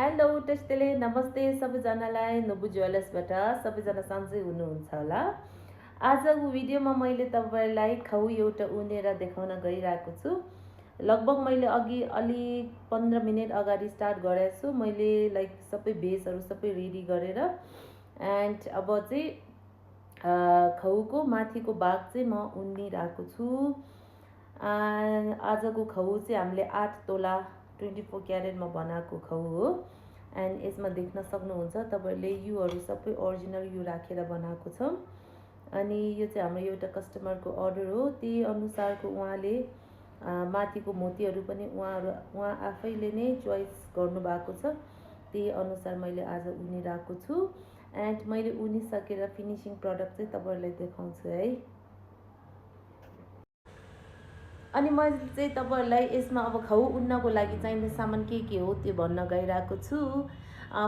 Hello टेस्टेले नमस्ते सबैजनालाई नुबु ज्वेलर्सबाट सबैजना सन्चै हुनुहुन्छ होला। आजको भिडियोमा मैले तपाईलाई खाउ एउटा उनेर देखाउन गइरहेको छु। लगभग मैले अघि अलि 15 मिनेट अगाडि स्टार्ट गरेको छु। मैले लाइक सबै बेसहरु सबै रेडी गरेर एन्ड अब चाहिँ खाउको माथिको भाग चाहिँ म उनिरहेको छु। आजको खाउ चाहिँ हामीले 8 तोला 24 क्यारेटमा बनाएको खाउ हो। एन्ड यसमा देख्न सक्नुहुन्छ तपाईले युहरु सबै ओरिजिनल यु राखेर बनाएको छौं। अनि यो चाहिँ हाम्रो एउटा कस्टमरको अर्डर हो। त्यही अनुसारको उहाँले माथिको मोतीहरु पनि उहाँ आफैले नै चोइस गर्नु भएको छ। त्यही अनुसार मैले आज उनिरहेको छु। एन्ड मैले उनिसकेर फिनिशिङ प्रोडक्ट चाहिँ तपाईहरुलाई देखाउँछु है। अनि मैले चाहिँ तपाईहरुलाई यसमा अब खाउ उन्नको लागि चाहिने सामान के हो त्यो भन्न गइरहेको छु।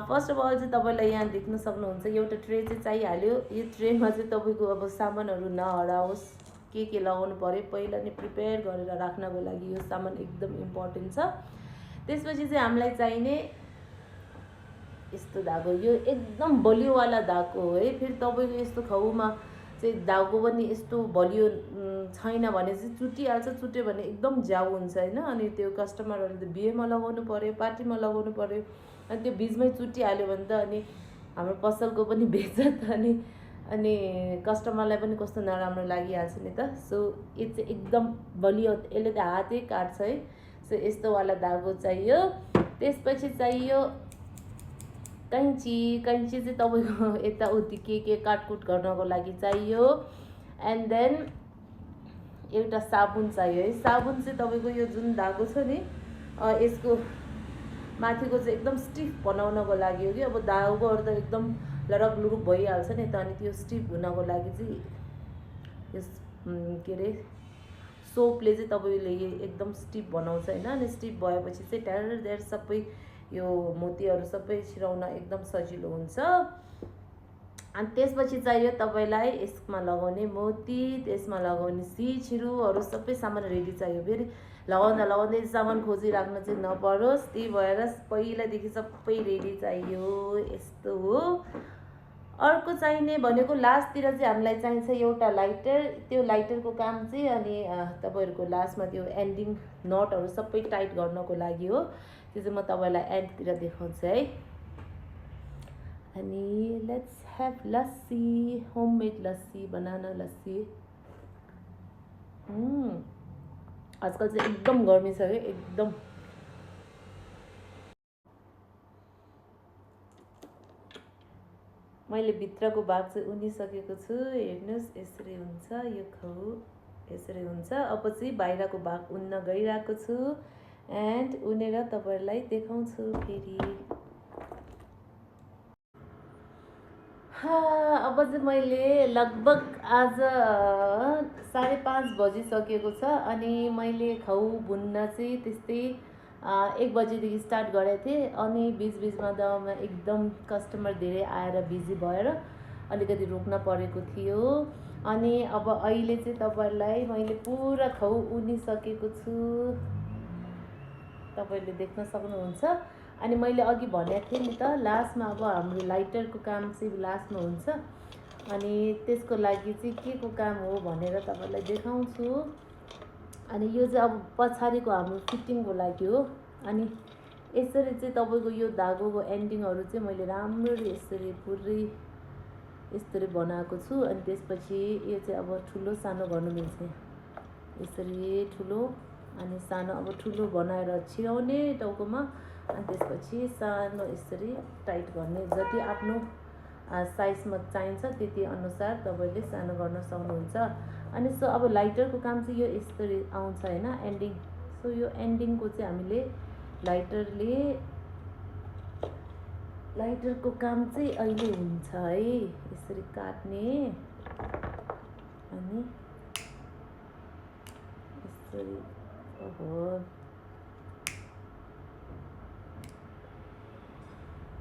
फर्स्ट अफ अल चाहिँ तपाईलाई यहाँ देख्न सक्नुहुन्छ एउटा ट्रे चाहिँ चाहिहाल्यो। यो ट्रेमा चाहिँ तपाईको अब सामानहरु नहराओस् के लगाउनु पर्यो पहिला नै प्रिपेयर गरेर राख्नको लागि यो सामान एकदम इम्पोर्टेन्ट छ। त्यसपछि चाहिँ हामीलाई चाहिने यस्तो धागो, यो एकदम बलियो वाला धागो हो है। फेरि तपाईको यस्तो खाउमा चाहिँ धागो पनि यस्तो बलियो छैन भने चाहिँ चुटिहाल्छ, चुट्यो भने एकदम ज्याउ हुन्छ हैन। अनि त्यो कस्टमरहरुले बिहेमा लगाउनु पर्यो, पार्टीमा लगाउनु पर्यो, अनि त्यो बीचमै चुटिहाल्यो भने त अनि हाम्रो पसलको पनि बेइज्जत अनि कस्टमरलाई पनि कस्तो नराम्रो लागिहाल्छ नि त। सो यो चाहिँ एकदम बलियो, यसले त हातै काट्छ है। सो यस्तो वाला धागो चाहियो। त्यसपछि चाहियो कैंची। कैंची चाहिँ तपाईको यताउति के काटकुट गर्नको लागि चाहियो। एन्ड देन एउटा साबुन चाहियो है। साबुन चाहिँ तपाईको यो जुन धागो छ नि यसको माथिको चाहिँ एकदम स्टिफ बनाउनको लागि हो कि। अब धागोहरु त एकदम लरक लुरुक भइहाल्छ नि त। अनि त्यो स्टिफ हुनको लागि चाहिँ यस के रे सोपले चाहिँ तपाईले एकदम स्टिफ बनाउँछ हैन। अनि स्टिफ भएपछि चाहिँ ढेर सबै यो मोतीहरु सबै छिराउन एकदम सजिलो हुन्छ। अनि त्यसपछि चाहियो तपाईलाई यसमा लगाउने मोती, त्यसमा लगाउने सिछिरुहरु सबै सामान रेडी चाहियो। फेरि लगाउँदै सामान खोजिराख्न चाहिँ नपरोस्, त्यही भएर पहिलादेखि सबै रेडी चाहियो। यस्तो हो। अर्को चाहिने भनेको लास्टतिर चाहिँ हामीलाई चाहिन्छ एउटा लाइटर। त्यो लाइटरको काम चाहिँ अनि तपाईहरुको लास्टमा त्यो एन्डिङ नटहरु सबै टाइट गर्नको लागि हो। त्यो चाहिँ म तपाईलाई एन्डतिर देखाउँछु है। अनि let's have lassi, homemade lassi, banana lassi. आजकल चाहिँ एकदम गर्मी छ के एकदम। मैले भित्रको भाग चाहिँ उनिसकेको छु। हेर्नुस् यसरी हुन्छ यो खाउ, यसरी हुन्छ। अब चाहिँ बाहिरको भाग उन्न गइरहेको छु। एन्ड उनेर तपाईहरुलाई देखाउँछु फेरि। अब चाहिँ मैले लगभग आज 5:30 बजिसकेको छ। अनि मैले खाउ भुन्न चाहिँ त्यस्तै 1 बजेदेखि स्टार्ट गरेको थिएँ। अनि बीचमा त एकदम कस्टमर धेरै आएर बिजी भएर अलिकति रोक्न परेको थियो। अनि अब अहिले चाहिँ तपाईहरुलाई मैले पुरा खाउ उनिसकेको छु, तपाईले देख्न सक्नुहुन्छ। अनि मैले अघि भनेको थिएँ नि त लास्टमा अब हाम्रो लाइटरको काम चाहिँ लास्टमा हुन्छ। अनि त्यसको लागि चाहिँ के को काम हो भनेर तपाईलाई देखाउँछु। अनि यो चाहिँ अब पछाडीको हाम्रो फिटिङको लागि हो। अनि यसरी चाहिँ तपाईको यो धागोको एन्डिङहरु चाहिँ मैले राम्ररी यसरी पुरै यसरी बनाएको छु। अनि त्यसपछि यो चाहिँ अब ठुलो सानो गर्नु मिल्छ। यसरी ठुलो अनि सानो, अब ठुलो बनाएर छिराउने टाउकोमा, अनि त्यसपछि सानो यसरी टाइट गर्ने। जति आफ्नो साइजमा चाहिन्छ त्यति अनुसार तपाईले सानो गर्न सक्नुहुन्छ। अनि सो अब लाइटरको काम चाहिँ यो यसरी आउँछ हैन एन्डिङ। सो यो एन्डिङको चाहिँ हामीले लाइटरको काम चाहिँ अहिले हुन्छ है। यसरी काट्ने अनि यसरी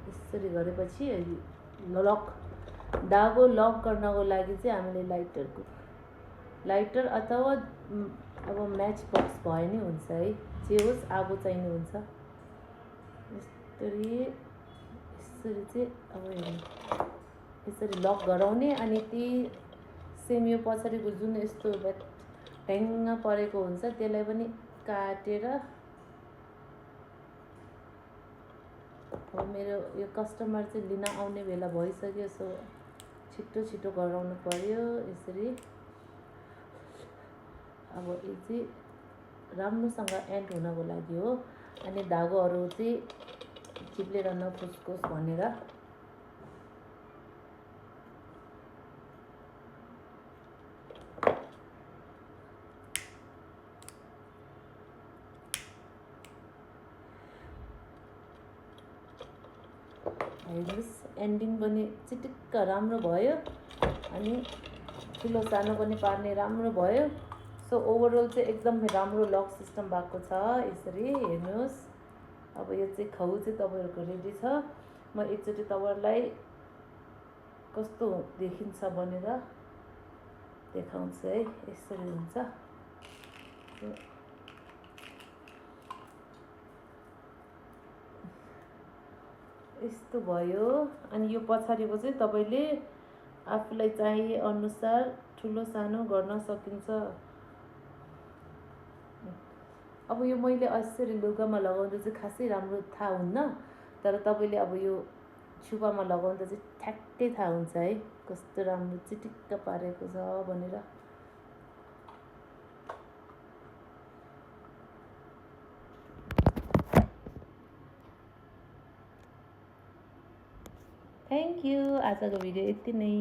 यसरी गरेपछि धागो लक गर्नको लागि चाहिँ हामीले लाइटर अथवा अब म्याच बक्स भए नै हुन्छ है। जे होस् आगो चाहिने हुन्छ। यसरी चाहिँ अब हेर्नु यसरी लक गराउने अनि ती सेम यो पछाडिको जुन यस्तो ढ्याङ्ग परेको हुन्छ त्यसलाई पनि काटेर अब मेरो यो कस्टमर चाहिँ लिन आउने बेला भइसक्यो सो छिटो छिटो गराउनु पर्यो यसरी। अब यो चाहिँ राम्रोसँग एन्ड हुनको लागि हो अनि धागोहरू चाहिँ चिप्लेर नफुस्कोस् भनेर। हेर्नुहोस् एन्डिङ पनि चिटिक्क राम्रो भयो अनि ठुलो सानो पनि पार्ने राम्रो भयो। सो ओभरअल चाहिँ एकदम राम्रो लक सिस्टम भएको छ यसरी हेर्नुहोस्। अब यो चाहिँ खाउ चाहिँ तपाईँहरूको रेडी छ। म एकचोटि तपाईँहरूलाई कस्तो देखिन्छ भनेर देखाउँछु है। यसरी हुन्छ यस्तो भयो। अनि यो पछाडिको चाहिँ तपाईँले आफूलाई चाहिए अनुसार ठुलो सानो गर्न सकिन्छ। अब यो मैले यसरी लुगामा लगाउँदा चाहिँ खासै राम्रो थाहा हुन्न, तर तपाईँले अब यो छुपामा लगाउँदा चाहिँ ठ्याक्कै थाहा हुन्छ है कस्तो राम्रो चिटिक्क पारेको छ भनेर। Thank you. आजको भिडियो यति नै।